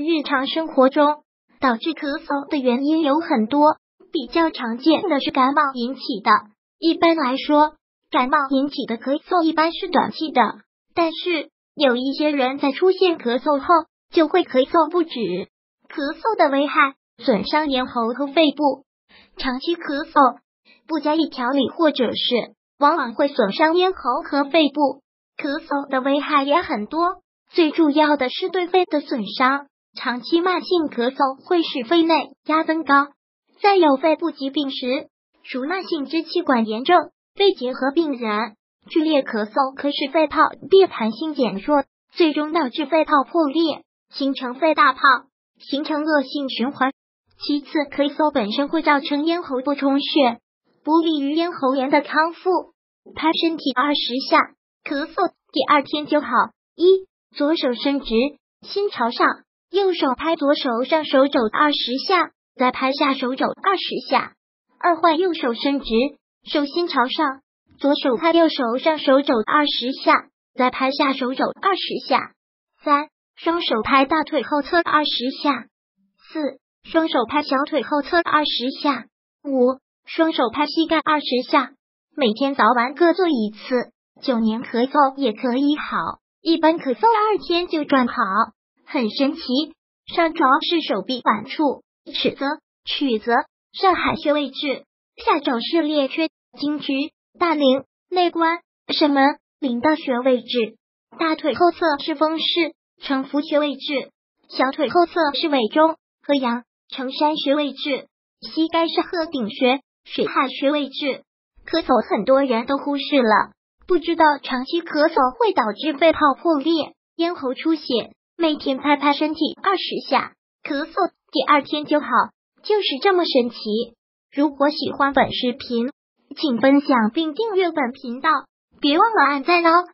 日常生活中导致咳嗽的原因有很多，比较常见的是感冒引起的。一般来说，感冒引起的咳嗽一般是短期的，但是有一些人在出现咳嗽后就会咳嗽不止。咳嗽的危害：损伤咽喉和肺部。长期咳嗽不加以调理或者是往往会损伤咽喉和肺部。咳嗽的危害也很多，最主要的是对肺的损伤。长期慢性咳嗽会使肺内压增高，在有肺部疾病时，如慢性支气管炎症、肺结核病人，剧烈咳嗽可使肺泡变弹性减弱，最终导致肺泡破裂，形成肺大泡，形成恶性循环。其次，咳嗽本身会造成咽喉部充血，不利于咽喉炎的康复。拍身体20下，咳嗽第2天就好。1. 左手伸直，心朝上，右手拍左手上手肘20下，再拍下手肘20下。2. 换右手伸直，手心朝上，左手拍右手上手肘20下，再拍下手肘20下。3. 双手拍大腿后侧20下。4. 双手拍小腿后侧20下。5. 双手拍膝盖20下。每天早晚各做一次，9年咳嗽也可以好。一般咳嗽2天就转好，很神奇。上轴是手臂腕处，尺泽、上海穴位置，下轴是列缺、睛居、大陵、内关、神门、领道穴位置。大腿后侧是风市、承扶穴位置，小腿后侧是尾中、合阳、承山穴位置，膝盖是鹤顶穴、水海穴位置。咳嗽很多人都忽视了，不知道长期咳嗽会导致肺泡破裂、咽喉出血。每天拍拍身体20下，咳嗽第2天就好，就是这么神奇。如果喜欢本视频，请分享并订阅本频道，别忘了按赞哦。